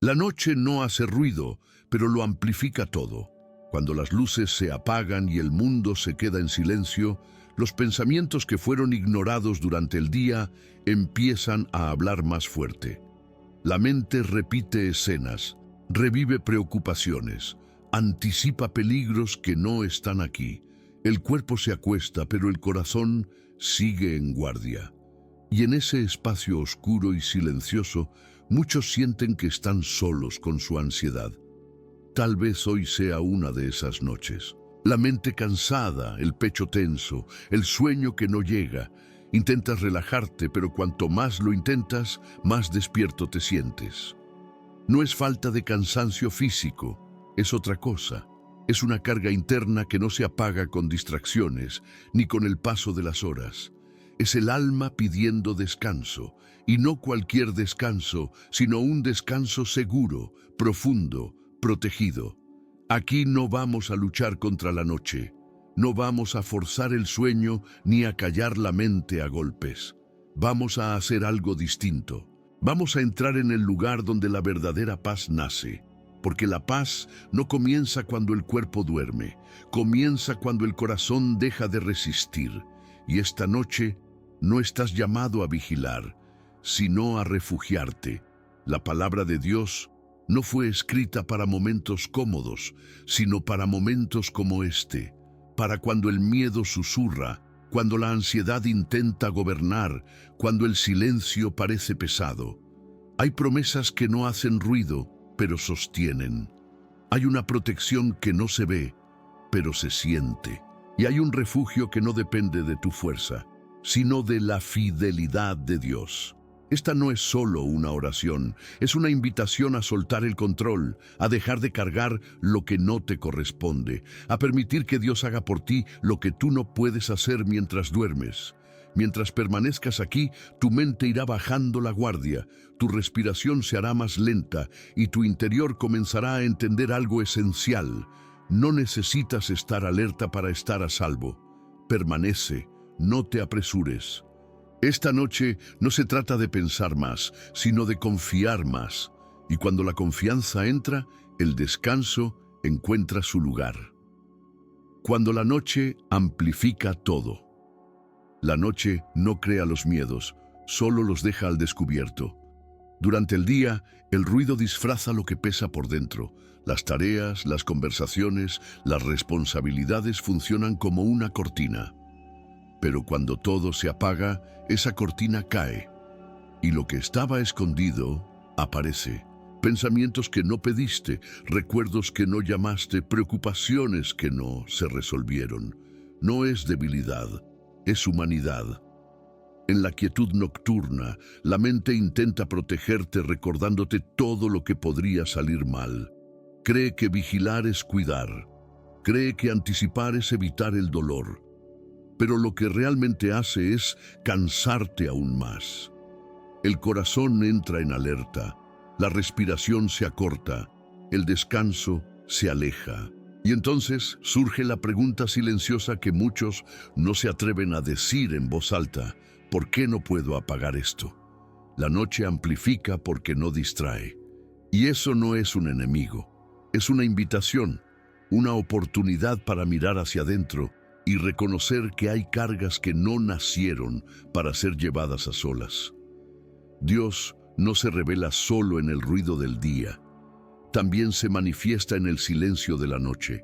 La noche no hace ruido, pero lo amplifica todo. Cuando las luces se apagan y el mundo se queda en silencio, los pensamientos que fueron ignorados durante el día empiezan a hablar más fuerte. La mente repite escenas, revive preocupaciones, anticipa peligros que no están aquí. El cuerpo se acuesta, pero el corazón sigue en guardia. Y en ese espacio oscuro y silencioso, muchos sienten que están solos con su ansiedad. Tal vez hoy sea una de esas noches. La mente cansada, el pecho tenso, el sueño que no llega. Intentas relajarte, pero cuanto más lo intentas, más despierto te sientes. No es falta de cansancio físico, es otra cosa. Es una carga interna que no se apaga con distracciones, ni con el paso de las horas. Es el alma pidiendo descanso, y no cualquier descanso, sino un descanso seguro, profundo, protegido. Aquí no vamos a luchar contra la noche, no vamos a forzar el sueño ni a callar la mente a golpes. Vamos a hacer algo distinto. Vamos a entrar en el lugar donde la verdadera paz nace, porque la paz no comienza cuando el cuerpo duerme, comienza cuando el corazón deja de resistir. Y esta noche no estás llamado a vigilar, sino a refugiarte. La palabra de Dios no fue escrita para momentos cómodos, sino para momentos como este, para cuando el miedo susurra, cuando la ansiedad intenta gobernar, cuando el silencio parece pesado. Hay promesas que no hacen ruido, pero sostienen. Hay una protección que no se ve, pero se siente. Y hay un refugio que no depende de tu fuerza, sino de la fidelidad de Dios. Esta no es solo una oración, es una invitación a soltar el control, a dejar de cargar lo que no te corresponde, a permitir que Dios haga por ti lo que tú no puedes hacer mientras duermes. Mientras permanezcas aquí, tu mente irá bajando la guardia, tu respiración se hará más lenta y tu interior comenzará a entender algo esencial. No necesitas estar alerta para estar a salvo. Permanece, no te apresures. Esta noche no se trata de pensar más, sino de confiar más. Y cuando la confianza entra, el descanso encuentra su lugar. Cuando la noche amplifica todo. La noche no crea los miedos, solo los deja al descubierto. Durante el día, el ruido disfraza lo que pesa por dentro. Las tareas, las conversaciones, las responsabilidades funcionan como una cortina. Pero cuando todo se apaga, esa cortina cae, y lo que estaba escondido aparece. Pensamientos que no pediste, recuerdos que no llamaste, preocupaciones que no se resolvieron. No es debilidad, es humanidad. En la quietud nocturna, la mente intenta protegerte recordándote todo lo que podría salir mal. Cree que vigilar es cuidar. Cree que anticipar es evitar el dolor. Pero lo que realmente hace es cansarte aún más. El corazón entra en alerta, la respiración se acorta, el descanso se aleja. Y entonces surge la pregunta silenciosa que muchos no se atreven a decir en voz alta: ¿por qué no puedo apagar esto? La noche amplifica porque no distrae. Y eso no es un enemigo, es una invitación, una oportunidad para mirar hacia adentro y reconocer que hay cargas que no nacieron para ser llevadas a solas. Dios no se revela solo en el ruido del día, también se manifiesta en el silencio de la noche,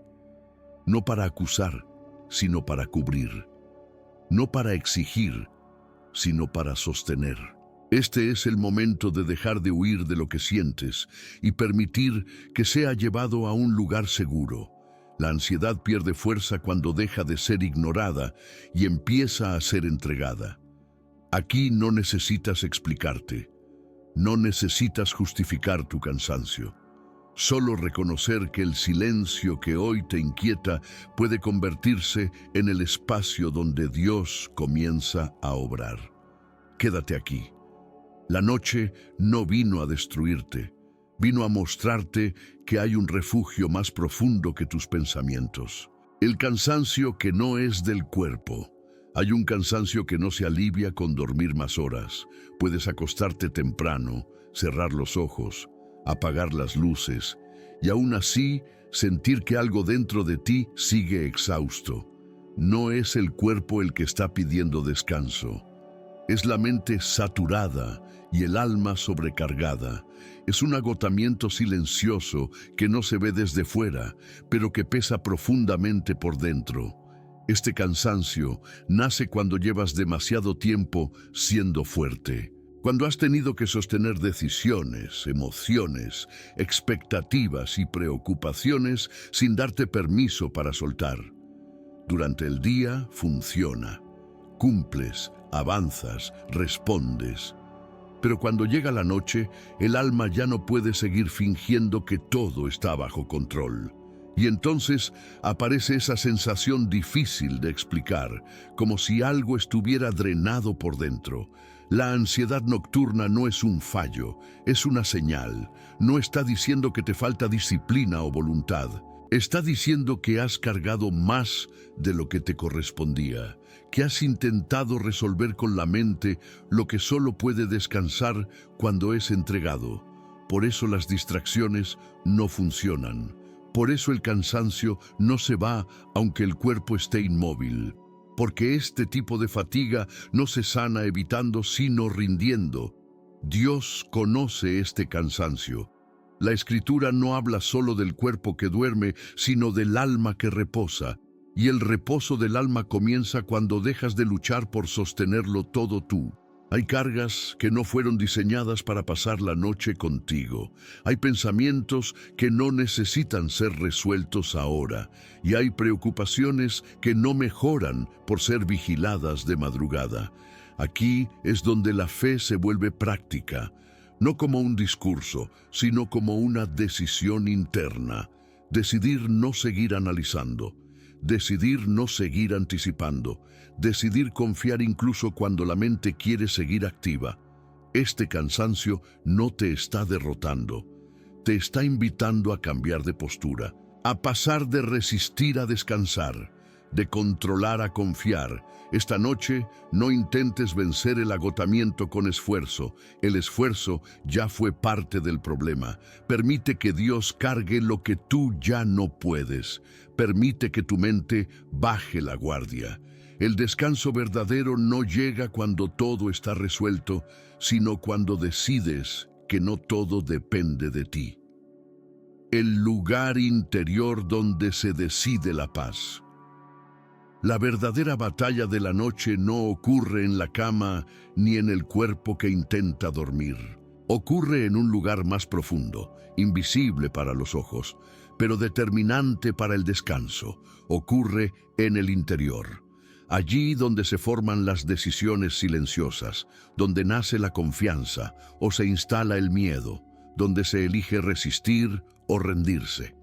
no para acusar, sino para cubrir, no para exigir, sino para sostener. Este es el momento de dejar de huir de lo que sientes y permitir que sea llevado a un lugar seguro. La ansiedad pierde fuerza cuando deja de ser ignorada y empieza a ser entregada. Aquí no necesitas explicarte, no necesitas justificar tu cansancio. Solo reconocer que el silencio que hoy te inquieta puede convertirse en el espacio donde Dios comienza a obrar. Quédate aquí. La noche no vino a destruirte. Vino a mostrarte que hay un refugio más profundo que tus pensamientos. El cansancio que no es del cuerpo. Hay un cansancio que no se alivia con dormir más horas. Puedes acostarte temprano, cerrar los ojos, apagar las luces y aún así sentir que algo dentro de ti sigue exhausto. No es el cuerpo el que está pidiendo descanso. Es la mente saturada y el alma sobrecargada. Es un agotamiento silencioso que no se ve desde fuera, pero que pesa profundamente por dentro. Este cansancio nace cuando llevas demasiado tiempo siendo fuerte. Cuando has tenido que sostener decisiones, emociones, expectativas y preocupaciones sin darte permiso para soltar. Durante el día funciona. Cumples, avanzas, respondes. Pero cuando llega la noche, el alma ya no puede seguir fingiendo que todo está bajo control. Y entonces aparece esa sensación difícil de explicar, como si algo estuviera drenado por dentro. La ansiedad nocturna no es un fallo, es una señal. No está diciendo que te falta disciplina o voluntad. Está diciendo que has cargado más de lo que te correspondía, que has intentado resolver con la mente lo que solo puede descansar cuando es entregado. Por eso las distracciones no funcionan. Por eso el cansancio no se va aunque el cuerpo esté inmóvil. Porque este tipo de fatiga no se sana evitando sino rindiendo. Dios conoce este cansancio. La Escritura no habla solo del cuerpo que duerme, sino del alma que reposa. Y el reposo del alma comienza cuando dejas de luchar por sostenerlo todo tú. Hay cargas que no fueron diseñadas para pasar la noche contigo. Hay pensamientos que no necesitan ser resueltos ahora. Y hay preocupaciones que no mejoran por ser vigiladas de madrugada. Aquí es donde la fe se vuelve práctica. No como un discurso, sino como una decisión interna. Decidir no seguir analizando. Decidir no seguir anticipando. Decidir confiar incluso cuando la mente quiere seguir activa. Este cansancio no te está derrotando. Te está invitando a cambiar de postura, a pasar de resistir a descansar, de controlar a confiar. Esta noche no intentes vencer el agotamiento con esfuerzo. El esfuerzo ya fue parte del problema. Permite que Dios cargue lo que tú ya no puedes. Permite que tu mente baje la guardia. El descanso verdadero no llega cuando todo está resuelto, sino cuando decides que no todo depende de ti. El lugar interior donde se decide la paz. La verdadera batalla de la noche no ocurre en la cama ni en el cuerpo que intenta dormir. Ocurre en un lugar más profundo, invisible para los ojos, pero determinante para el descanso. Ocurre en el interior. Allí donde se forman las decisiones silenciosas, donde nace la confianza o se instala el miedo, donde se elige resistir o rendirse.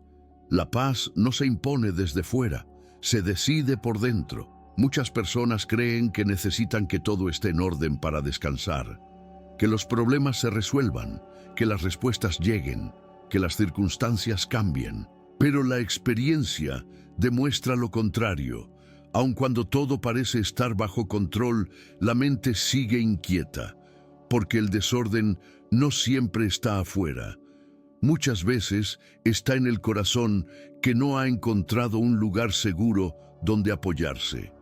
La paz no se impone desde fuera, se decide por dentro. Muchas personas creen que necesitan que todo esté en orden para descansar, que los problemas se resuelvan, que las respuestas lleguen, que las circunstancias cambien. Pero la experiencia demuestra lo contrario. Aun cuando todo parece estar bajo control, la mente sigue inquieta, porque el desorden no siempre está afuera. Muchas veces está en el corazón que no ha encontrado un lugar seguro donde apoyarse.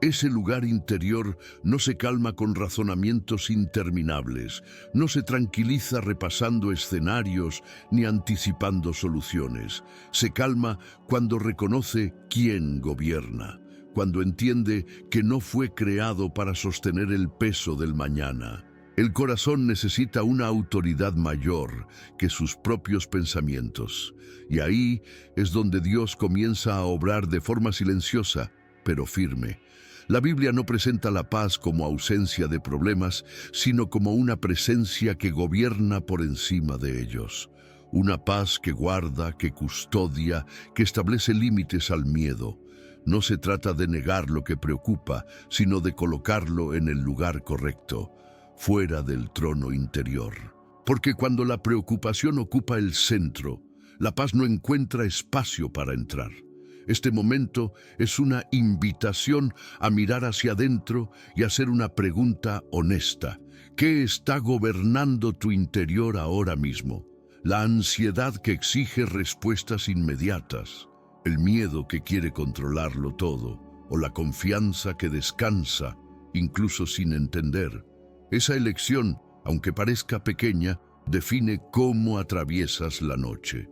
Ese lugar interior no se calma con razonamientos interminables, no se tranquiliza repasando escenarios ni anticipando soluciones. Se calma cuando reconoce quién gobierna, cuando entiende que no fue creado para sostener el peso del mañana. El corazón necesita una autoridad mayor que sus propios pensamientos. Y ahí es donde Dios comienza a obrar de forma silenciosa, pero firme. La Biblia no presenta la paz como ausencia de problemas, sino como una presencia que gobierna por encima de ellos. Una paz que guarda, que custodia, que establece límites al miedo. No se trata de negar lo que preocupa, sino de colocarlo en el lugar correcto, fuera del trono interior. Porque cuando la preocupación ocupa el centro, la paz no encuentra espacio para entrar. Este momento es una invitación a mirar hacia adentro y hacer una pregunta honesta. ¿Qué está gobernando tu interior ahora mismo? la ansiedad que exige respuestas inmediatas, el miedo que quiere controlarlo todo, o la confianza que descansa, incluso sin entender. Esa elección, aunque parezca pequeña, define cómo atraviesas la noche.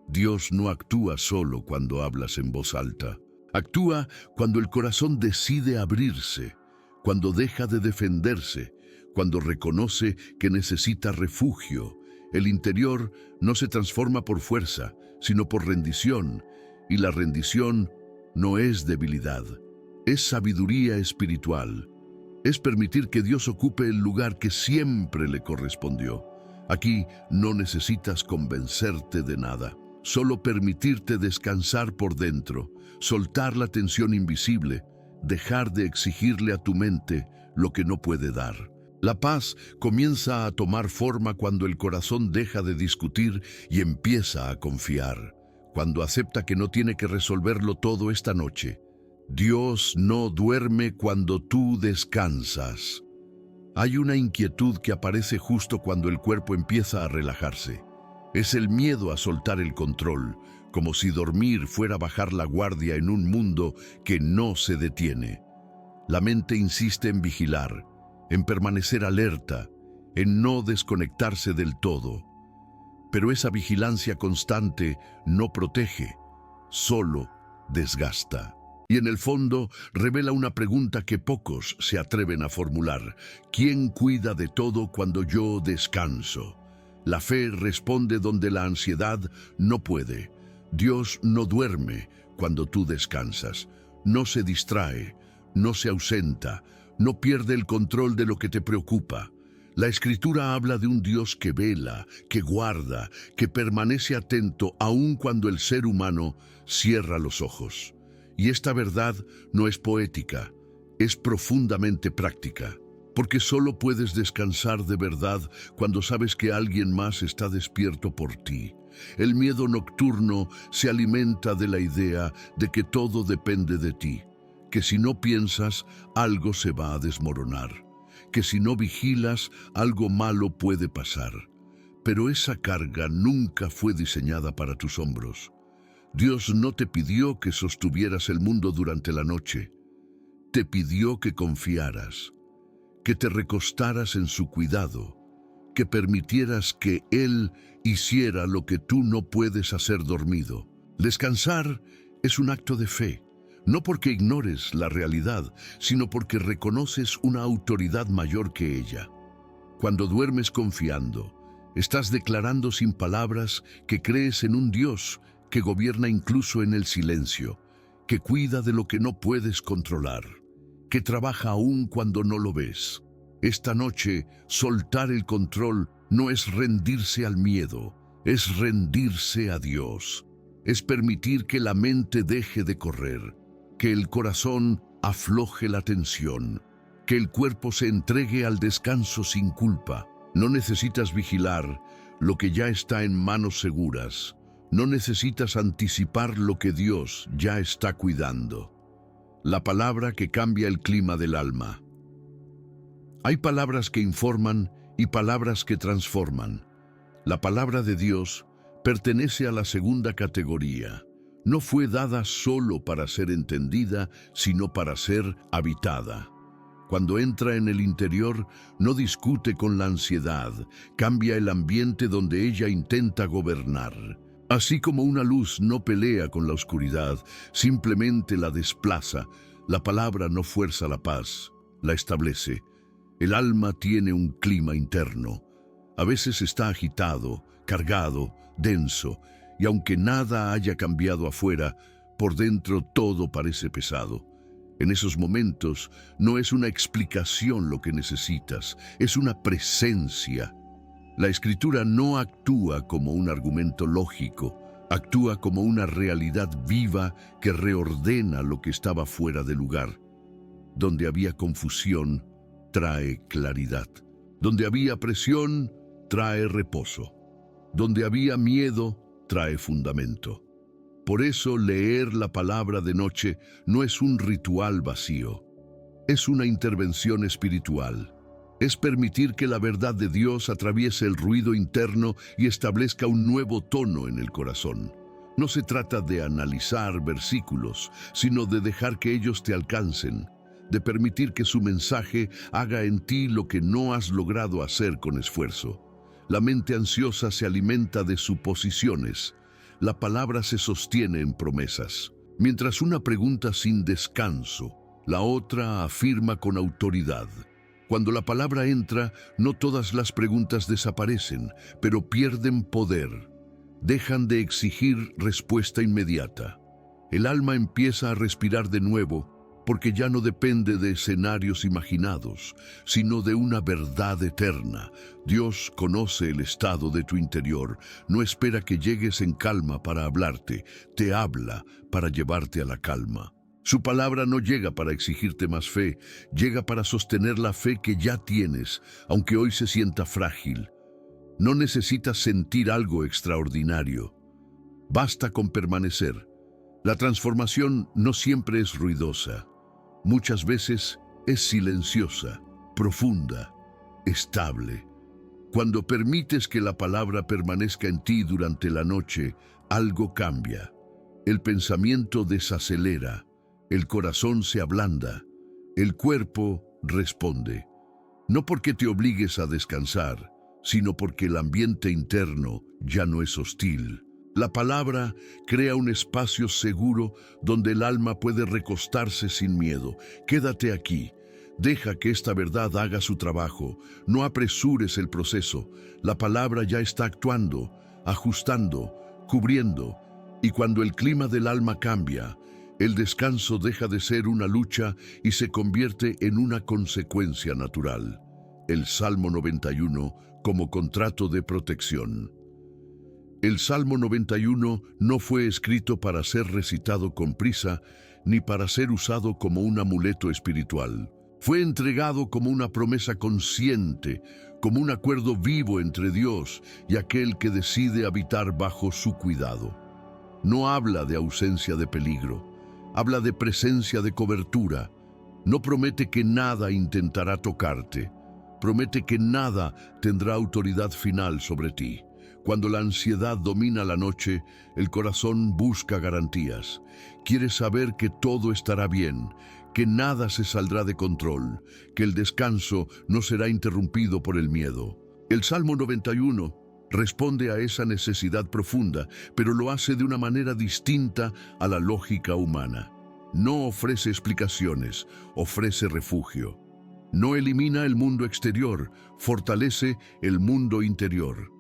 Dios no actúa solo cuando hablas en voz alta. Actúa cuando el corazón decide abrirse, cuando deja de defenderse, cuando reconoce que necesita refugio. El interior no se transforma por fuerza, sino por rendición, y la rendición no es debilidad, es sabiduría espiritual. Es permitir que Dios ocupe el lugar que siempre le correspondió. Aquí no necesitas convencerte de nada, solo permitirte descansar por dentro, soltar la tensión invisible, dejar de exigirle a tu mente lo que no puede dar. La paz comienza a tomar forma cuando el corazón deja de discutir y empieza a confiar, cuando acepta que no tiene que resolverlo todo esta noche. Dios no duerme cuando tú descansas. Hay una inquietud que aparece justo cuando el cuerpo empieza a relajarse. Es el miedo a soltar el control, como si dormir fuera bajar la guardia en un mundo que no se detiene. La mente insiste en vigilar, en permanecer alerta, en no desconectarse del todo. Pero esa vigilancia constante no protege, solo desgasta. Y en el fondo revela una pregunta que pocos se atreven a formular. ¿Quién cuida de todo cuando yo descanso? La fe responde donde la ansiedad no puede. Dios no duerme cuando tú descansas. No se distrae, no se ausenta, no pierde el control de lo que te preocupa. La Escritura habla de un Dios que vela, que guarda, que permanece atento aun cuando el ser humano cierra los ojos. Y esta verdad no es poética, es profundamente práctica, porque solo puedes descansar de verdad cuando sabes que alguien más está despierto por ti. El miedo nocturno se alimenta de la idea de que todo depende de ti, que si no piensas, algo se va a desmoronar, que si no vigilas, algo malo puede pasar. Pero esa carga nunca fue diseñada para tus hombros. Dios no te pidió que sostuvieras el mundo durante la noche. Te pidió que confiaras, que te recostaras en su cuidado, que permitieras que Él hiciera lo que tú no puedes hacer dormido. Descansar es un acto de fe, no porque ignores la realidad, sino porque reconoces una autoridad mayor que ella. Cuando duermes confiando, estás declarando sin palabras que crees en un Dios que gobierna incluso en el silencio, que cuida de lo que no puedes controlar, que trabaja aún cuando no lo ves. Esta noche, soltar el control no es rendirse al miedo, es rendirse a Dios. Es permitir que la mente deje de correr, que el corazón afloje la tensión, que el cuerpo se entregue al descanso sin culpa. No necesitas vigilar lo que ya está en manos seguras. No necesitas anticipar lo que Dios ya está cuidando. La palabra que cambia el clima del alma. Hay palabras que informan y palabras que transforman. La palabra de Dios pertenece a la segunda categoría. No fue dada solo para ser entendida, sino para ser habitada. Cuando entra en el interior, no discute con la ansiedad, cambia el ambiente donde ella intenta gobernar. Así como una luz no pelea con la oscuridad, simplemente la desplaza, la palabra no fuerza la paz, la establece. El alma tiene un clima interno. A veces está agitado, cargado, denso, y aunque nada haya cambiado afuera, por dentro todo parece pesado. En esos momentos no es una explicación lo que necesitas, es una presencia. La Escritura no actúa como un argumento lógico, actúa como una realidad viva que reordena lo que estaba fuera de lugar. Donde había confusión, trae claridad. Donde había presión, trae reposo. Donde había miedo, trae fundamento. Por eso leer la palabra de noche no es un ritual vacío, es una intervención espiritual. Es permitir que la verdad de Dios atraviese el ruido interno y establezca un nuevo tono en el corazón. No se trata de analizar versículos, sino de dejar que ellos te alcancen, de permitir que su mensaje haga en ti lo que no has logrado hacer con esfuerzo. La mente ansiosa se alimenta de suposiciones. La palabra se sostiene en promesas. Mientras una pregunta sin descanso, la otra afirma con autoridad. Cuando la palabra entra, no todas las preguntas desaparecen, pero pierden poder. Dejan de exigir respuesta inmediata. El alma empieza a respirar de nuevo, porque ya no depende de escenarios imaginados, sino de una verdad eterna. Dios conoce el estado de tu interior, no espera que llegues en calma para hablarte, te habla para llevarte a la calma. Su palabra no llega para exigirte más fe, llega para sostener la fe que ya tienes, aunque hoy se sienta frágil. No necesitas sentir algo extraordinario. Basta con permanecer. La transformación no siempre es ruidosa. Muchas veces es silenciosa, profunda, estable. Cuando permites que la palabra permanezca en ti durante la noche, algo cambia. El pensamiento desacelera, el corazón se ablanda, el cuerpo responde. No porque te obligues a descansar, sino porque el ambiente interno ya no es hostil. La palabra crea un espacio seguro donde el alma puede recostarse sin miedo. Quédate aquí. Deja que esta verdad haga su trabajo. No apresures el proceso. La palabra ya está actuando, ajustando, cubriendo. Y cuando el clima del alma cambia, el descanso deja de ser una lucha y se convierte en una consecuencia natural. El Salmo 91 como contrato de protección. El Salmo 91 no fue escrito para ser recitado con prisa, ni para ser usado como un amuleto espiritual. Fue entregado como una promesa consciente, como un acuerdo vivo entre Dios y aquel que decide habitar bajo su cuidado. No habla de ausencia de peligro, habla de presencia de cobertura. No promete que nada intentará tocarte, promete que nada tendrá autoridad final sobre ti. Cuando la ansiedad domina la noche, el corazón busca garantías. Quiere saber que todo estará bien, que nada se saldrá de control, que el descanso no será interrumpido por el miedo. El Salmo 91 responde a esa necesidad profunda, pero lo hace de una manera distinta a la lógica humana. No ofrece explicaciones, ofrece refugio. No elimina el mundo exterior, fortalece el mundo interior.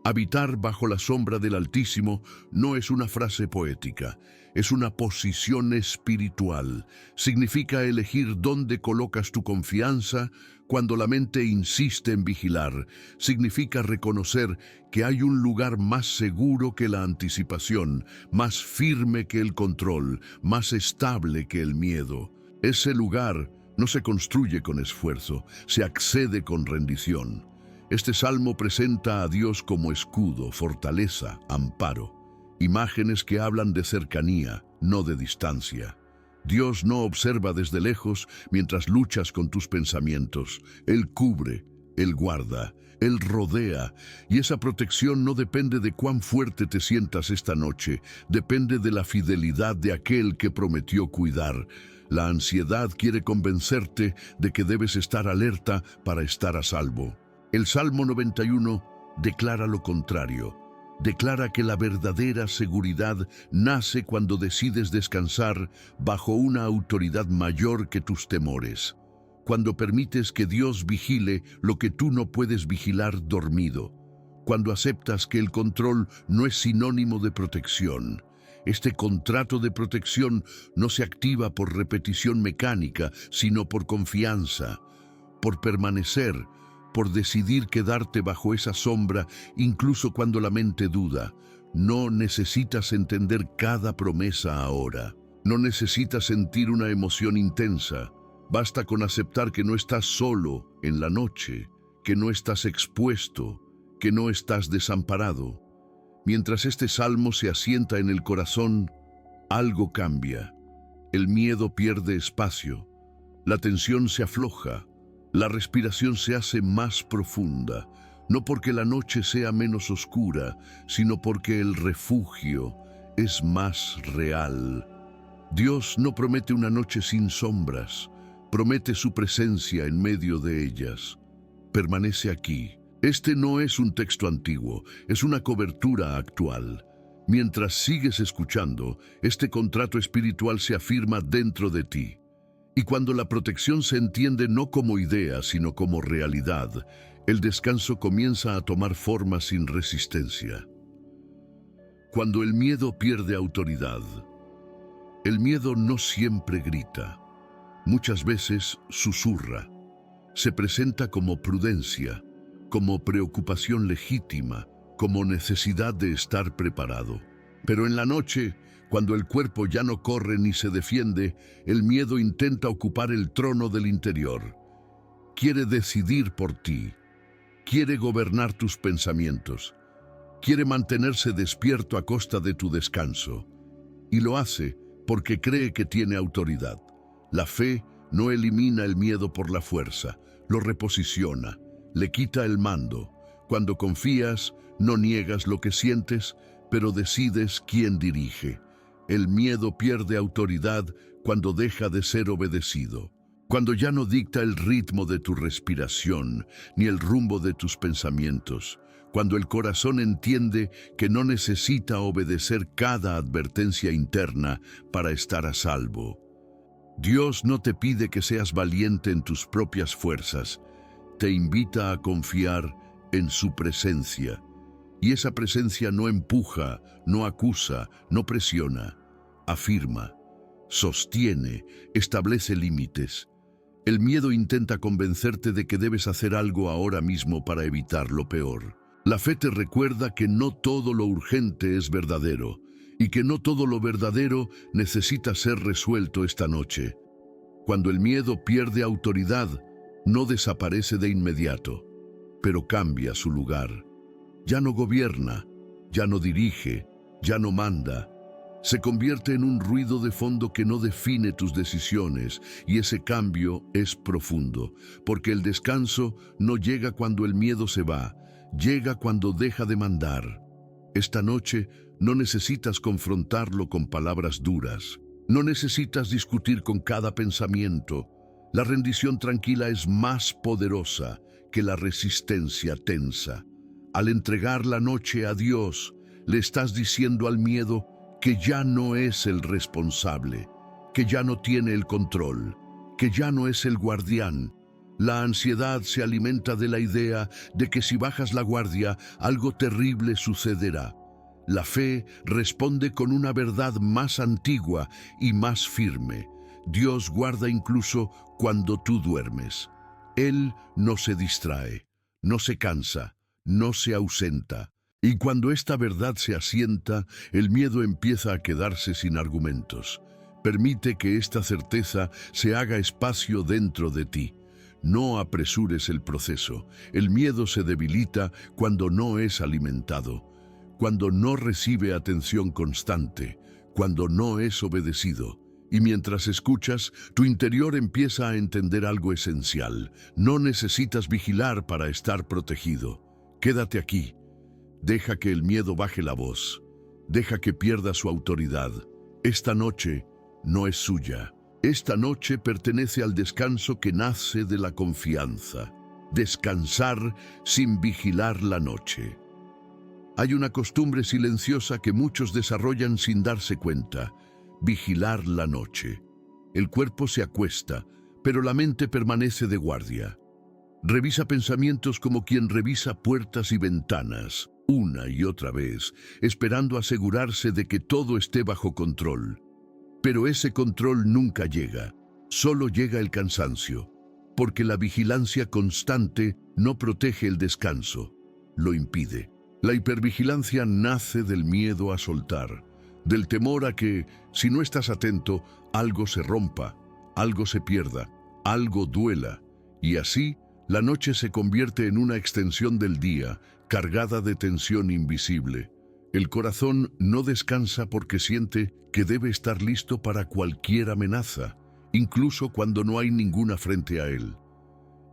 Habitar bajo la sombra del Altísimo no es una frase poética, es una posición espiritual. Significa elegir dónde colocas tu confianza cuando la mente insiste en vigilar. Significa reconocer que hay un lugar más seguro que la anticipación, más firme que el control, más estable que el miedo. Ese lugar no se construye con esfuerzo, se accede con rendición. Este salmo presenta a Dios como escudo, fortaleza, amparo, imágenes que hablan de cercanía, no de distancia. Dios no observa desde lejos mientras luchas con tus pensamientos. Él cubre, Él guarda, Él rodea, y esa protección no depende de cuán fuerte te sientas esta noche, depende de la fidelidad de aquel que prometió cuidar. La ansiedad quiere convencerte de que debes estar alerta para estar a salvo. El Salmo 91 declara lo contrario. Declara que la verdadera seguridad nace cuando decides descansar bajo una autoridad mayor que tus temores. Cuando permites que Dios vigile lo que tú no puedes vigilar dormido. Cuando aceptas que el control no es sinónimo de protección. Este contrato de protección no se activa por repetición mecánica, sino por confianza, por permanecer, por decidir quedarte bajo esa sombra incluso cuando la mente duda. No necesitas entender cada promesa ahora. No necesitas sentir una emoción intensa. Basta con aceptar que no estás solo en la noche, que no estás expuesto, que no estás desamparado. Mientras este salmo se asienta en el corazón, algo cambia. El miedo pierde espacio, la tensión se afloja, La respiración se hace más profunda, no porque la noche sea menos oscura, sino porque el refugio es más real. Dios no promete una noche sin sombras, promete su presencia en medio de ellas. Permanece aquí. Este no es un texto antiguo, es una cobertura actual. Mientras sigues escuchando, este contrato espiritual se afirma dentro de ti. Y cuando la protección se entiende no como idea, sino como realidad, el descanso comienza a tomar forma sin resistencia. Cuando el miedo pierde autoridad, el miedo no siempre grita, muchas veces susurra. Se presenta como prudencia, como preocupación legítima, como necesidad de estar preparado. Pero en la noche, cuando el cuerpo ya no corre ni se defiende, el miedo intenta ocupar el trono del interior. Quiere decidir por ti, quiere gobernar tus pensamientos, quiere mantenerse despierto a costa de tu descanso. Y lo hace porque cree que tiene autoridad. La fe no elimina el miedo por la fuerza, lo reposiciona, le quita el mando. Cuando confías, no niegas lo que sientes, pero decides quién dirige. El miedo pierde autoridad cuando deja de ser obedecido. Cuando ya no dicta el ritmo de tu respiración, ni el rumbo de tus pensamientos. Cuando el corazón entiende que no necesita obedecer cada advertencia interna para estar a salvo. Dios no te pide que seas valiente en tus propias fuerzas. Te invita a confiar en su presencia. Y esa presencia no empuja, no acusa, no presiona. Afirma, sostiene, establece límites. El miedo intenta convencerte de que debes hacer algo ahora mismo para evitar lo peor. La fe te recuerda que no todo lo urgente es verdadero y que no todo lo verdadero necesita ser resuelto esta noche. Cuando el miedo pierde autoridad, no desaparece de inmediato, pero cambia su lugar. Ya no gobierna, ya no dirige, ya no manda. Se convierte en un ruido de fondo que no define tus decisiones, y ese cambio es profundo, porque el descanso no llega cuando el miedo se va, llega cuando deja de mandar. Esta noche no necesitas confrontarlo con palabras duras, no necesitas discutir con cada pensamiento. La rendición tranquila es más poderosa que la resistencia tensa. Al entregar la noche a Dios, le estás diciendo al miedo que ya no es el responsable, que ya no tiene el control, que ya no es el guardián. La ansiedad se alimenta de la idea de que si bajas la guardia, algo terrible sucederá. La fe responde con una verdad más antigua y más firme. Dios guarda incluso cuando tú duermes. Él no se distrae, no se cansa, no se ausenta. Y cuando esta verdad se asienta, el miedo empieza a quedarse sin argumentos. Permite que esta certeza se haga espacio dentro de ti. No apresures el proceso. El miedo se debilita cuando no es alimentado, cuando no recibe atención constante, cuando no es obedecido. Y mientras escuchas, tu interior empieza a entender algo esencial. No necesitas vigilar para estar protegido. Quédate aquí. Deja que el miedo baje la voz. Deja que pierda su autoridad. Esta noche no es suya. Esta noche pertenece al descanso que nace de la confianza. Descansar sin vigilar la noche. Hay una costumbre silenciosa que muchos desarrollan sin darse cuenta. Vigilar la noche. El cuerpo se acuesta, pero la mente permanece de guardia. Revisa pensamientos como quien revisa puertas y ventanas, una y otra vez, esperando asegurarse de que todo esté bajo control. Pero ese control nunca llega, solo llega el cansancio, porque la vigilancia constante no protege el descanso, lo impide. La hipervigilancia nace del miedo a soltar, del temor a que, si no estás atento, algo se rompa, algo se pierda, algo duela, y así la noche se convierte en una extensión del día, cargada de tensión invisible. El corazón no descansa porque siente que debe estar listo para cualquier amenaza, incluso cuando no hay ninguna frente a él.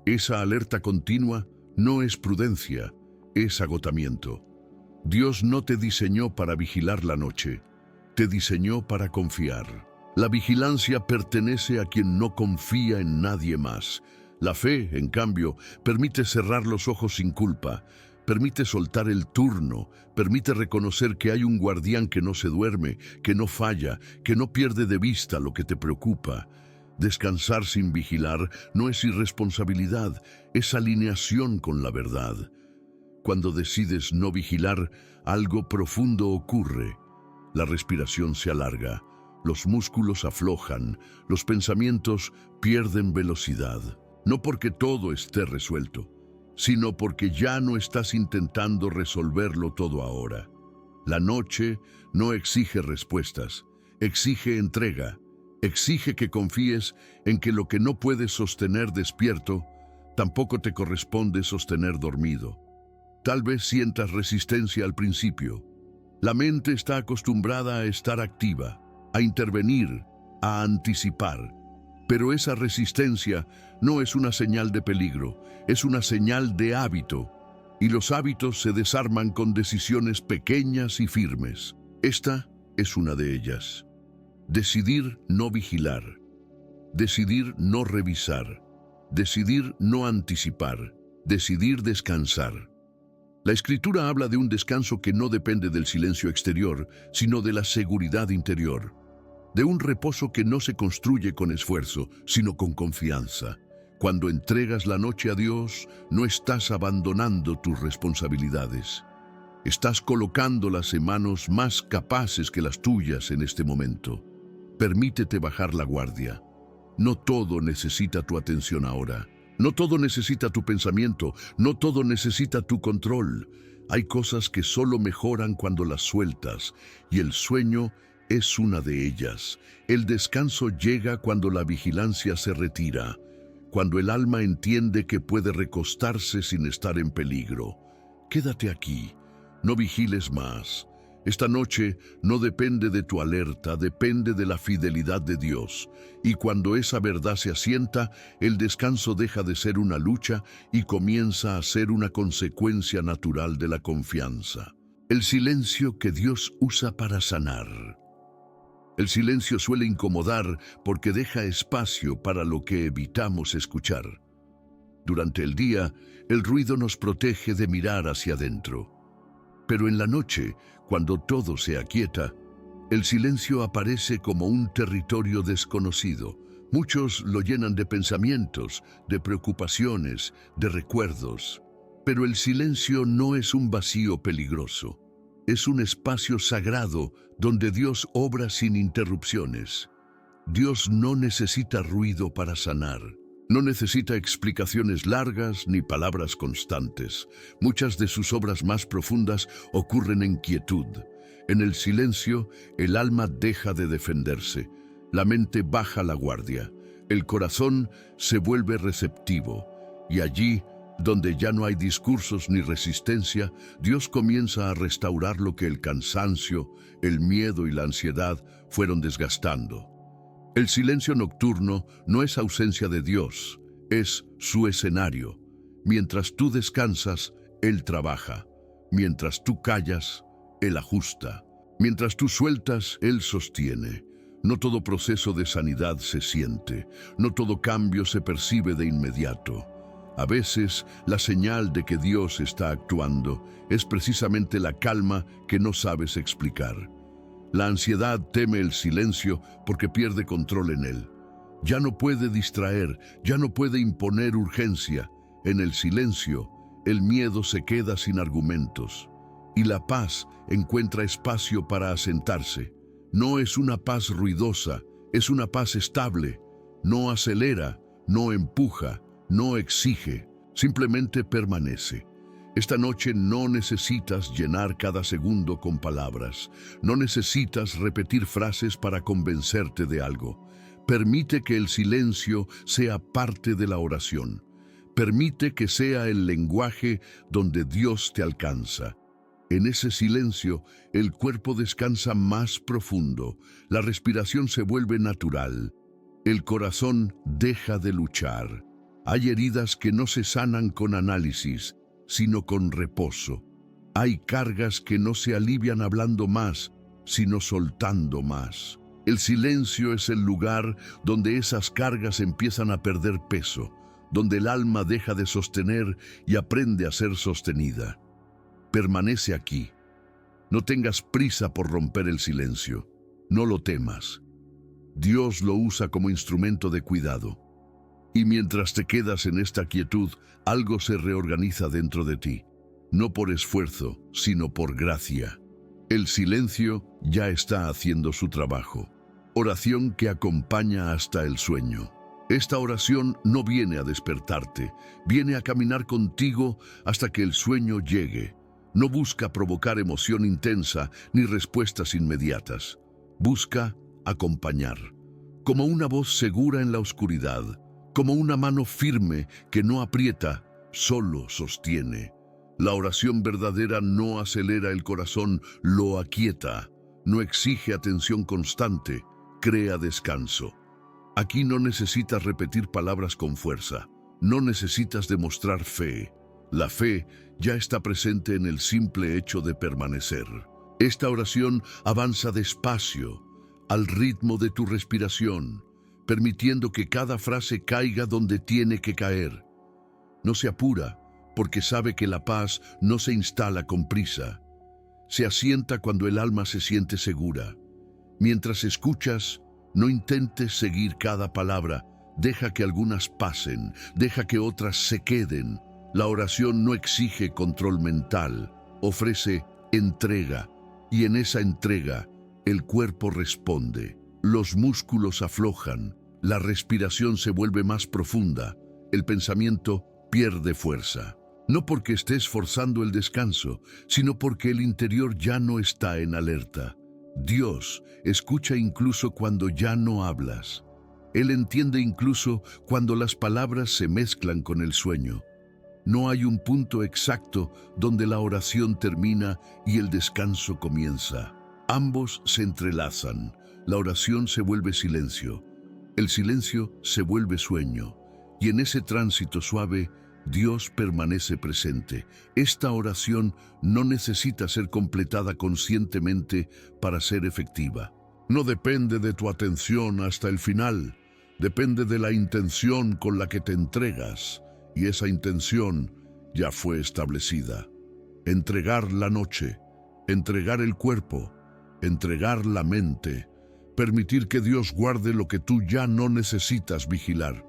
Esa alerta continua no es prudencia, es agotamiento. Dios no te diseñó para vigilar la noche, te diseñó para confiar. La vigilancia pertenece a quien no confía en nadie más. La fe, en cambio, permite cerrar los ojos sin culpa, permite soltar el turno, permite reconocer que hay un guardián que no se duerme, que no falla, que no pierde de vista lo que te preocupa. Descansar sin vigilar no es irresponsabilidad, es alineación con la verdad. Cuando decides no vigilar, algo profundo ocurre. La respiración se alarga, los músculos aflojan, los pensamientos pierden velocidad. No porque todo esté resuelto, sino porque ya no estás intentando resolverlo todo ahora. La noche no exige respuestas, exige entrega, exige que confíes en que lo que no puedes sostener despierto, tampoco te corresponde sostener dormido. Tal vez sientas resistencia al principio. La mente está acostumbrada a estar activa, a intervenir, a anticipar. Pero esa resistencia no es una señal de peligro, es una señal de hábito. Y los hábitos se desarman con decisiones pequeñas y firmes. Esta es una de ellas. Decidir no vigilar. Decidir no revisar. Decidir no anticipar. Decidir descansar. La Escritura habla de un descanso que no depende del silencio exterior, sino de la seguridad interior. De un reposo que no se construye con esfuerzo, sino con confianza. Cuando entregas la noche a Dios, no estás abandonando tus responsabilidades. Estás colocándolas en manos más capaces que las tuyas en este momento. Permítete bajar la guardia. No todo necesita tu atención ahora. No todo necesita tu pensamiento, no todo necesita tu control. Hay cosas que solo mejoran cuando las sueltas, y el sueño es una de ellas. El descanso llega cuando la vigilancia se retira, cuando el alma entiende que puede recostarse sin estar en peligro. Quédate aquí, no vigiles más. Esta noche no depende de tu alerta, depende de la fidelidad de Dios. Y cuando esa verdad se asienta, el descanso deja de ser una lucha y comienza a ser una consecuencia natural de la confianza. El silencio que Dios usa para sanar. El silencio suele incomodar porque deja espacio para lo que evitamos escuchar. Durante el día, el ruido nos protege de mirar hacia adentro. Pero en la noche, cuando todo se aquieta, el silencio aparece como un territorio desconocido. Muchos lo llenan de pensamientos, de preocupaciones, de recuerdos. Pero el silencio no es un vacío peligroso. Es un espacio sagrado donde Dios obra sin interrupciones. Dios no necesita ruido para sanar. No necesita explicaciones largas ni palabras constantes. Muchas de sus obras más profundas ocurren en quietud. En el silencio, el alma deja de defenderse. La mente baja la guardia. El corazón se vuelve receptivo. Y allí, donde ya no hay discursos ni resistencia, Dios comienza a restaurar lo que el cansancio, el miedo y la ansiedad fueron desgastando. El silencio nocturno no es ausencia de Dios, es su escenario. Mientras tú descansas, Él trabaja. Mientras tú callas, Él ajusta. Mientras tú sueltas, Él sostiene. No todo proceso de sanidad se siente, no todo cambio se percibe de inmediato. A veces, la señal de que Dios está actuando es precisamente la calma que no sabes explicar. La ansiedad teme el silencio porque pierde control en él. Ya no puede distraer, ya no puede imponer urgencia. En el silencio, el miedo se queda sin argumentos. Y la paz encuentra espacio para asentarse. No es una paz ruidosa, es una paz estable. No acelera, no empuja, no exige, simplemente permanece. Esta noche no necesitas llenar cada segundo con palabras. No necesitas repetir frases para convencerte de algo. Permite que el silencio sea parte de la oración. Permite que sea el lenguaje donde Dios te alcanza. En ese silencio, el cuerpo descansa más profundo, la respiración se vuelve natural, el corazón deja de luchar. Hay heridas que no se sanan con análisis, sino con reposo. Hay cargas que no se alivian hablando más, sino soltando más. El silencio es el lugar donde esas cargas empiezan a perder peso, donde el alma deja de sostener y aprende a ser sostenida. Permanece aquí. No tengas prisa por romper el silencio. No lo temas. Dios lo usa como instrumento de cuidado. Y mientras te quedas en esta quietud, algo se reorganiza dentro de ti. No por esfuerzo, sino por gracia. El silencio ya está haciendo su trabajo. Oración que acompaña hasta el sueño. Esta oración no viene a despertarte, viene a caminar contigo hasta que el sueño llegue. No busca provocar emoción intensa ni respuestas inmediatas. Busca acompañar, como una voz segura en la oscuridad, como una mano firme que no aprieta, solo sostiene. La oración verdadera no acelera el corazón, lo aquieta, no exige atención constante, crea descanso. Aquí no necesitas repetir palabras con fuerza, no necesitas demostrar fe. La fe ya está presente en el simple hecho de permanecer. Esta oración avanza despacio, al ritmo de tu respiración, permitiendo que cada frase caiga donde tiene que caer. No se apura, porque sabe que la paz no se instala con prisa. Se asienta cuando el alma se siente segura. Mientras escuchas, no intentes seguir cada palabra. Deja que algunas pasen, deja que otras se queden. La oración no exige control mental, ofrece entrega, y en esa entrega el cuerpo responde. Los músculos aflojan, la respiración se vuelve más profunda, el pensamiento pierde fuerza. No porque estés forzando el descanso, sino porque el interior ya no está en alerta. Dios escucha incluso cuando ya no hablas. Él entiende incluso cuando las palabras se mezclan con el sueño. No hay un punto exacto donde la oración termina y el descanso comienza. Ambos se entrelazan. La oración se vuelve silencio. El silencio se vuelve sueño. Y en ese tránsito suave, Dios permanece presente. Esta oración no necesita ser completada conscientemente para ser efectiva. No depende de tu atención hasta el final. Depende de la intención con la que te entregas. Y esa intención ya fue establecida. Entregar la noche, entregar el cuerpo, entregar la mente, permitir que Dios guarde lo que tú ya no necesitas vigilar.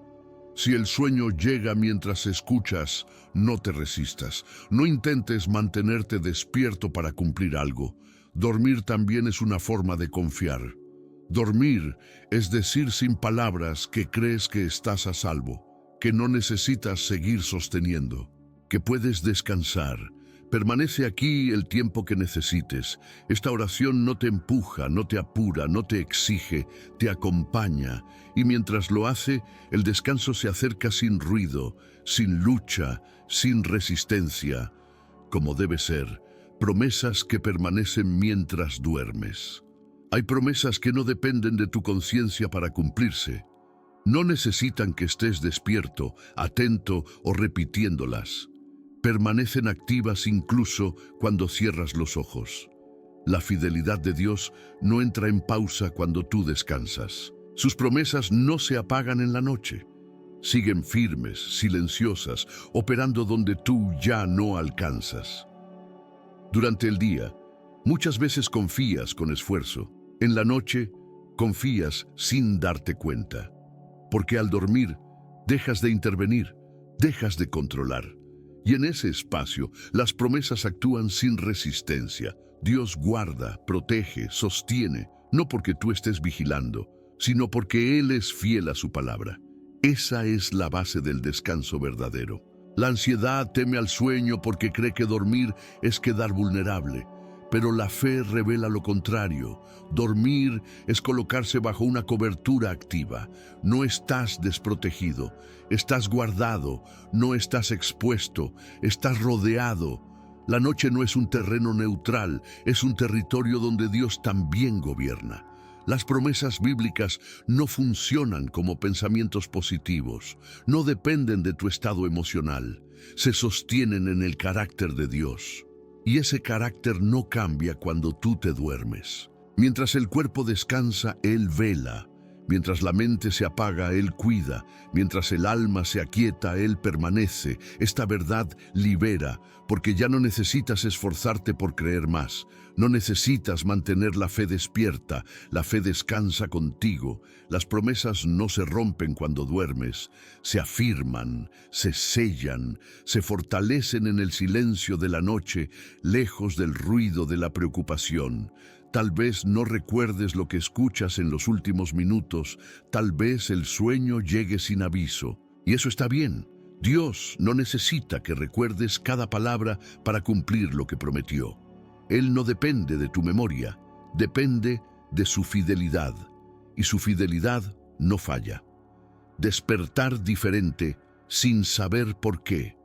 Si el sueño llega mientras escuchas, no te resistas. No intentes mantenerte despierto para cumplir algo. Dormir también es una forma de confiar. Dormir es decir sin palabras que crees que estás a salvo, que no necesitas seguir sosteniendo, que puedes descansar. Permanece aquí el tiempo que necesites. Esta oración no te empuja, no te apura, no te exige, te acompaña. Y mientras lo hace, el descanso se acerca sin ruido, sin lucha, sin resistencia. Como debe ser, promesas que permanecen mientras duermes. Hay promesas que no dependen de tu conciencia para cumplirse. No necesitan que estés despierto, atento o repitiéndolas. Permanecen activas incluso cuando cierras los ojos. La fidelidad de Dios no entra en pausa cuando tú descansas. Sus promesas no se apagan en la noche. Siguen firmes, silenciosas, operando donde tú ya no alcanzas. Durante el día, muchas veces confías con esfuerzo. En la noche, confías sin darte cuenta. Porque al dormir, dejas de intervenir, dejas de controlar. Y en ese espacio, las promesas actúan sin resistencia. Dios guarda, protege, sostiene, no porque tú estés vigilando, sino porque Él es fiel a su palabra. Esa es la base del descanso verdadero. La ansiedad teme al sueño porque cree que dormir es quedar vulnerable. Pero la fe revela lo contrario. Dormir es colocarse bajo una cobertura activa. No estás desprotegido, estás guardado, no estás expuesto, estás rodeado. La noche no es un terreno neutral, es un territorio donde Dios también gobierna. Las promesas bíblicas no funcionan como pensamientos positivos, no dependen de tu estado emocional, se sostienen en el carácter de Dios. Y ese carácter no cambia cuando tú te duermes. Mientras el cuerpo descansa, Él vela. Mientras la mente se apaga, Él cuida. Mientras el alma se aquieta, Él permanece. Esta verdad libera, porque ya no necesitas esforzarte por creer más. No necesitas mantener la fe despierta. La fe descansa contigo. Las promesas no se rompen cuando duermes. Se afirman, se sellan, se fortalecen en el silencio de la noche, lejos del ruido de la preocupación. Tal vez no recuerdes lo que escuchas en los últimos minutos, tal vez el sueño llegue sin aviso. Y eso está bien. Dios no necesita que recuerdes cada palabra para cumplir lo que prometió. Él no depende de tu memoria, depende de su fidelidad. Y su fidelidad no falla. Despertar diferente sin saber por qué.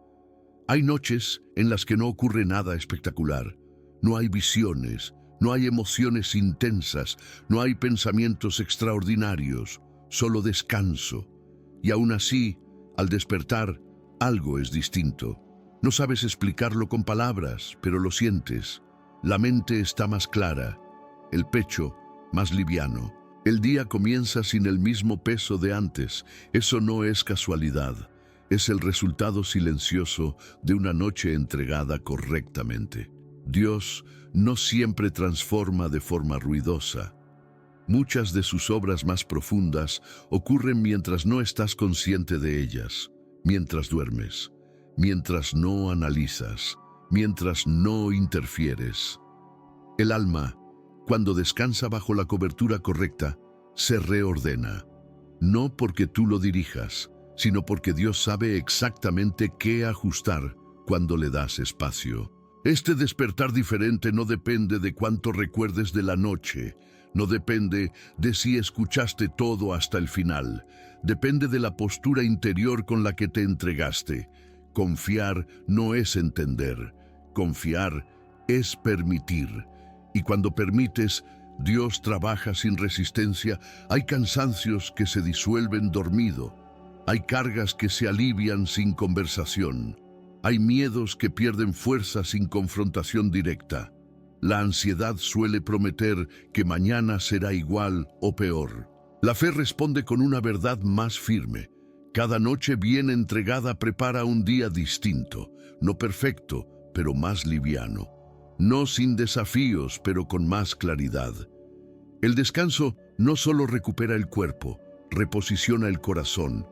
Hay noches en las que no ocurre nada espectacular. No hay visiones. No hay emociones intensas, no hay pensamientos extraordinarios, solo descanso. Y aún así, al despertar, algo es distinto. No sabes explicarlo con palabras, pero lo sientes. La mente está más clara, el pecho más liviano. El día comienza sin el mismo peso de antes. Eso no es casualidad, es el resultado silencioso de una noche entregada correctamente. Dios no siempre transforma de forma ruidosa. Muchas de sus obras más profundas ocurren mientras no estás consciente de ellas, mientras duermes, mientras no analizas, mientras no interfieres. El alma, cuando descansa bajo la cobertura correcta, se reordena, no porque tú lo dirijas, sino porque Dios sabe exactamente qué ajustar cuando le das espacio. Este despertar diferente no depende de cuánto recuerdes de la noche, no depende de si escuchaste todo hasta el final, depende de la postura interior con la que te entregaste. Confiar no es entender, confiar es permitir. Y cuando permites, Dios trabaja sin resistencia. Hay cansancios que se disuelven dormido, hay cargas que se alivian sin conversación. Hay miedos que pierden fuerza sin confrontación directa. La ansiedad suele prometer que mañana será igual o peor. La fe responde con una verdad más firme. Cada noche bien entregada prepara un día distinto, no perfecto, pero más liviano. No sin desafíos, pero con más claridad. El descanso no solo recupera el cuerpo, reposiciona el corazón.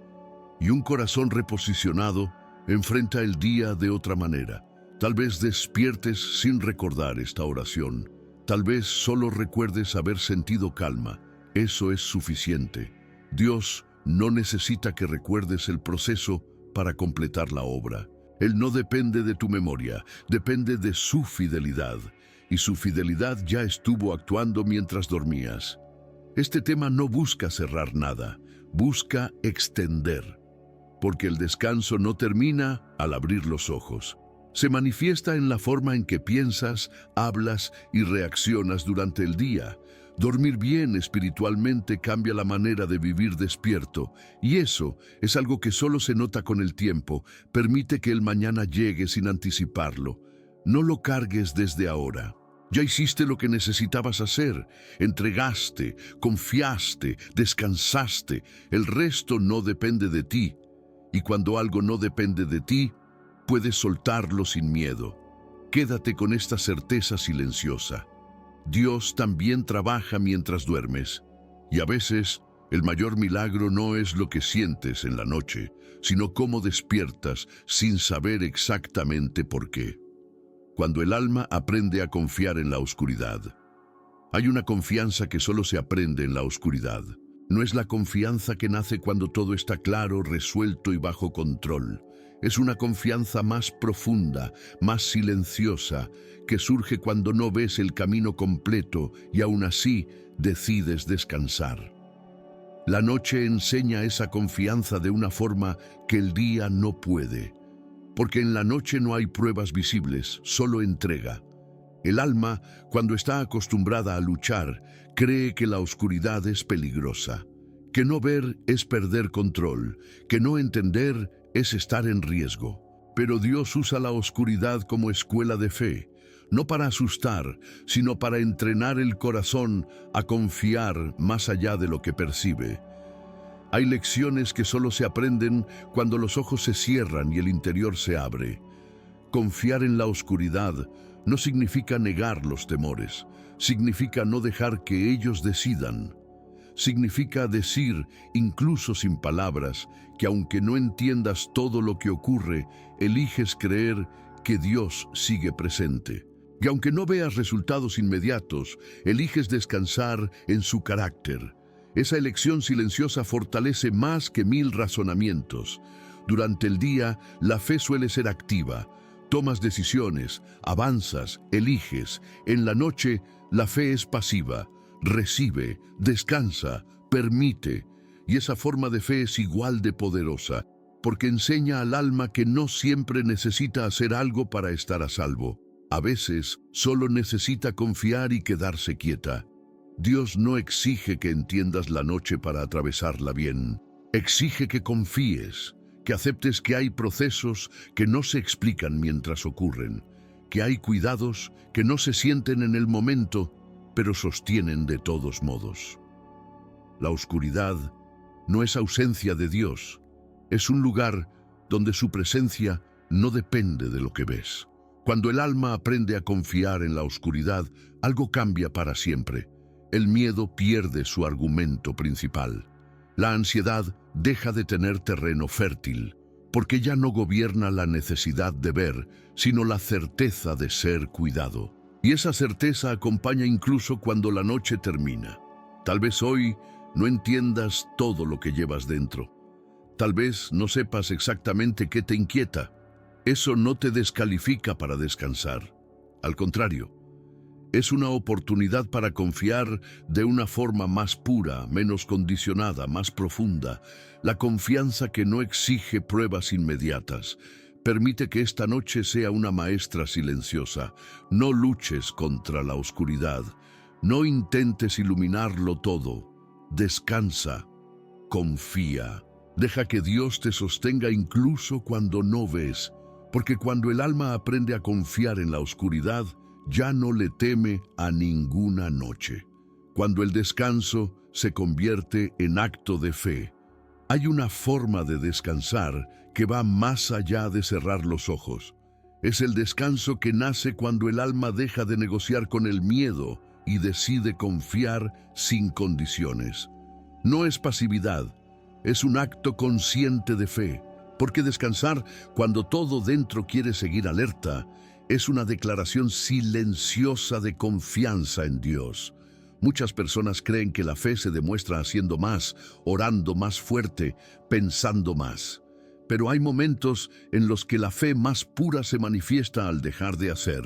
Y un corazón reposicionado enfrenta el día de otra manera. Tal vez despiertes sin recordar esta oración. Tal vez solo recuerdes haber sentido calma. Eso es suficiente. Dios no necesita que recuerdes el proceso para completar la obra. Él no depende de tu memoria, depende de su fidelidad. Y su fidelidad ya estuvo actuando mientras dormías. Este tema no busca cerrar nada, busca extender. Porque el descanso no termina al abrir los ojos. Se manifiesta en la forma en que piensas, hablas y reaccionas durante el día. Dormir bien espiritualmente cambia la manera de vivir despierto, y eso es algo que solo se nota con el tiempo. Permite que el mañana llegue sin anticiparlo. No lo cargues desde ahora. Ya hiciste lo que necesitabas hacer, entregaste, confiaste, descansaste. El resto no depende de ti. Y cuando algo no depende de ti, puedes soltarlo sin miedo. Quédate con esta certeza silenciosa. Dios también trabaja mientras duermes. Y a veces, el mayor milagro no es lo que sientes en la noche, sino cómo despiertas sin saber exactamente por qué. Cuando el alma aprende a confiar en la oscuridad. Hay una confianza que solo se aprende en la oscuridad. No es la confianza que nace cuando todo está claro, resuelto y bajo control. Es una confianza más profunda, más silenciosa, que surge cuando no ves el camino completo y aún así decides descansar. La noche enseña esa confianza de una forma que el día no puede. Porque en la noche no hay pruebas visibles, solo entrega. El alma, cuando está acostumbrada a luchar, cree que la oscuridad es peligrosa, que no ver es perder control, que no entender es estar en riesgo. Pero Dios usa la oscuridad como escuela de fe, no para asustar, sino para entrenar el corazón a confiar más allá de lo que percibe. Hay lecciones que solo se aprenden cuando los ojos se cierran y el interior se abre. Confiar en la oscuridad no significa negar los temores, significa no dejar que ellos decidan. Significa decir, incluso sin palabras, que aunque no entiendas todo lo que ocurre, eliges creer que Dios sigue presente. Y aunque no veas resultados inmediatos, eliges descansar en su carácter. Esa elección silenciosa fortalece más que 1000 razonamientos. Durante el día, la fe suele ser activa. Tomas decisiones, avanzas, eliges. En la noche, la fe es pasiva. Recibe, descansa, permite. Y esa forma de fe es igual de poderosa, porque enseña al alma que no siempre necesita hacer algo para estar a salvo. A veces, solo necesita confiar y quedarse quieta. Dios no exige que entiendas la noche para atravesarla bien. Exige que confíes, que aceptes que hay procesos que no se explican mientras ocurren, que hay cuidados que no se sienten en el momento, pero sostienen de todos modos. La oscuridad no es ausencia de Dios, es un lugar donde su presencia no depende de lo que ves. Cuando el alma aprende a confiar en la oscuridad, algo cambia para siempre. El miedo pierde su argumento principal. La ansiedad deja de tener terreno fértil, porque ya no gobierna la necesidad de ver, sino la certeza de ser cuidado. Y esa certeza acompaña incluso cuando la noche termina. Tal vez hoy no entiendas todo lo que llevas dentro. Tal vez no sepas exactamente qué te inquieta. Eso no te descalifica para descansar. Al contrario, es una oportunidad para confiar de una forma más pura, menos condicionada, más profunda. La confianza que no exige pruebas inmediatas. Permite que esta noche sea una maestra silenciosa. No luches contra la oscuridad. No intentes iluminarlo todo. Descansa. Confía. Deja que Dios te sostenga incluso cuando no ves. Porque cuando el alma aprende a confiar en la oscuridad, ya no le teme a ninguna noche. Cuando el descanso se convierte en acto de fe, hay una forma de descansar que va más allá de cerrar los ojos. Es el descanso que nace cuando el alma deja de negociar con el miedo y decide confiar sin condiciones. No es pasividad, es un acto consciente de fe, porque descansar cuando todo dentro quiere seguir alerta es una declaración silenciosa de confianza en Dios. Muchas personas creen que la fe se demuestra haciendo más, orando más fuerte, pensando más. Pero hay momentos en los que la fe más pura se manifiesta al dejar de hacer,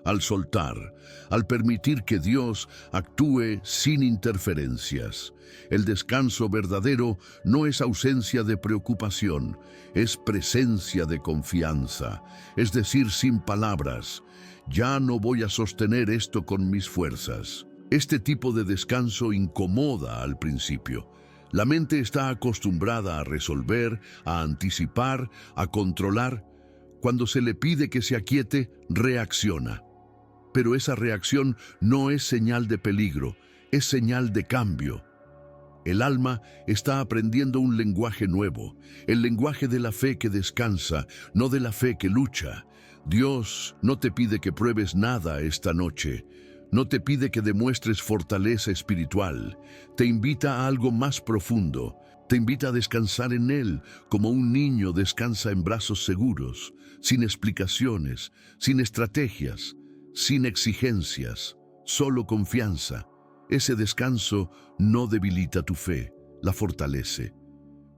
al soltar, al permitir que Dios actúe sin interferencias. El descanso verdadero no es ausencia de preocupación, es presencia de confianza, es decir, sin palabras. Ya no voy a sostener esto con mis fuerzas. Este tipo de descanso incomoda al principio. La mente está acostumbrada a resolver, a anticipar, a controlar. Cuando se le pide que se aquiete, reacciona. Pero esa reacción no es señal de peligro, es señal de cambio. El alma está aprendiendo un lenguaje nuevo, el lenguaje de la fe que descansa, no de la fe que lucha. Dios no te pide que pruebes nada esta noche, no te pide que demuestres fortaleza espiritual, te invita a algo más profundo, te invita a descansar en Él como un niño descansa en brazos seguros, sin explicaciones, sin estrategias, sin exigencias, solo confianza. Ese descanso no debilita tu fe, la fortalece.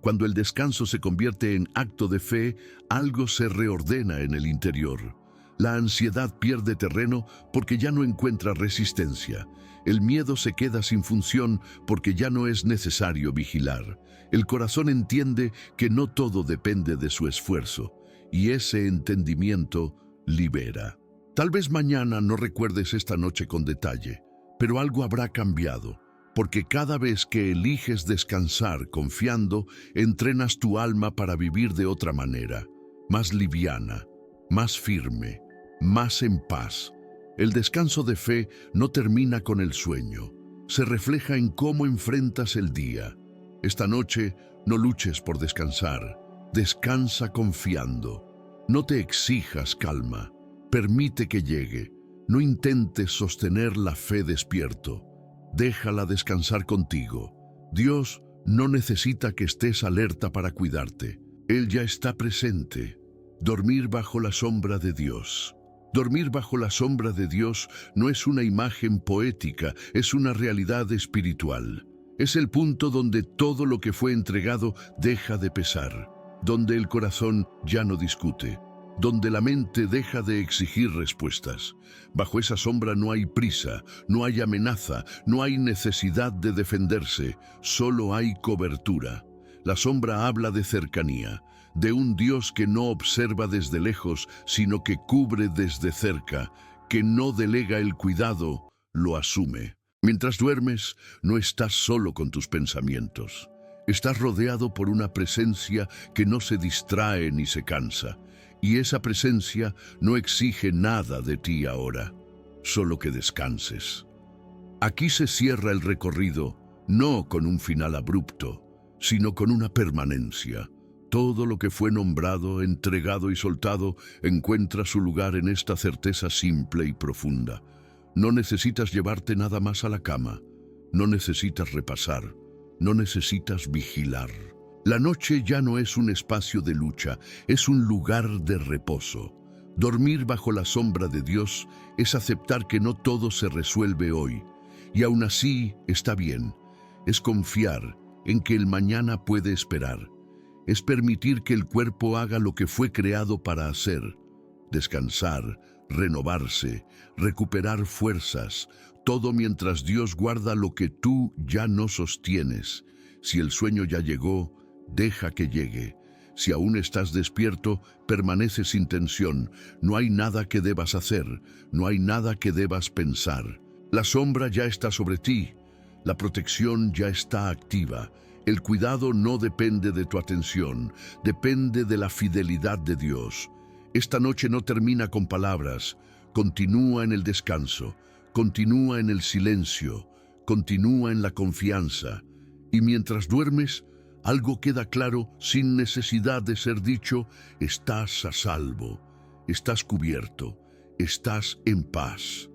Cuando el descanso se convierte en acto de fe, algo se reordena en el interior. La ansiedad pierde terreno porque ya no encuentra resistencia. El miedo se queda sin función porque ya no es necesario vigilar. El corazón entiende que no todo depende de su esfuerzo, y ese entendimiento libera. Tal vez mañana no recuerdes esta noche con detalle, pero algo habrá cambiado, porque cada vez que eliges descansar confiando, entrenas tu alma para vivir de otra manera, más liviana, más firme, más en paz. El descanso de fe no termina con el sueño, se refleja en cómo enfrentas el día. Esta noche no luches por descansar, descansa confiando. No te exijas calma, permite que llegue. No intentes sostener la fe despierto, déjala descansar contigo. Dios no necesita que estés alerta para cuidarte, Él ya está presente. Dormir bajo la sombra de Dios. Dormir bajo la sombra de Dios no es una imagen poética, es una realidad espiritual. Es el punto donde todo lo que fue entregado deja de pesar, donde el corazón ya no discute, donde la mente deja de exigir respuestas. Bajo esa sombra no hay prisa, no hay amenaza, no hay necesidad de defenderse, solo hay cobertura. La sombra habla de cercanía, de un Dios que no observa desde lejos, sino que cubre desde cerca, que no delega el cuidado, lo asume. Mientras duermes, no estás solo con tus pensamientos. Estás rodeado por una presencia que no se distrae ni se cansa. Y esa presencia no exige nada de ti ahora, solo que descanses. Aquí se cierra el recorrido, no con un final abrupto, sino con una permanencia. Todo lo que fue nombrado, entregado y soltado encuentra su lugar en esta certeza simple y profunda. No necesitas llevarte nada más a la cama, no necesitas repasar, no necesitas vigilar. La noche ya no es un espacio de lucha, es un lugar de reposo. Dormir bajo la sombra de Dios es aceptar que no todo se resuelve hoy, y aún así está bien. Es confiar en que el mañana puede esperar. Es permitir que el cuerpo haga lo que fue creado para hacer. Descansar, renovarse, recuperar fuerzas, todo mientras Dios guarda lo que tú ya no sostienes. Si el sueño ya llegó, deja que llegue. Si aún estás despierto, permanece sin tensión. No hay nada que debas hacer, no hay nada que debas pensar. La sombra ya está sobre ti, la protección ya está activa. El cuidado no depende de tu atención, depende de la fidelidad de Dios. Esta noche no termina con palabras, continúa en el descanso, continúa en el silencio, continúa en la confianza. Y mientras duermes, algo queda claro sin necesidad de ser dicho: estás a salvo, estás cubierto, estás en paz.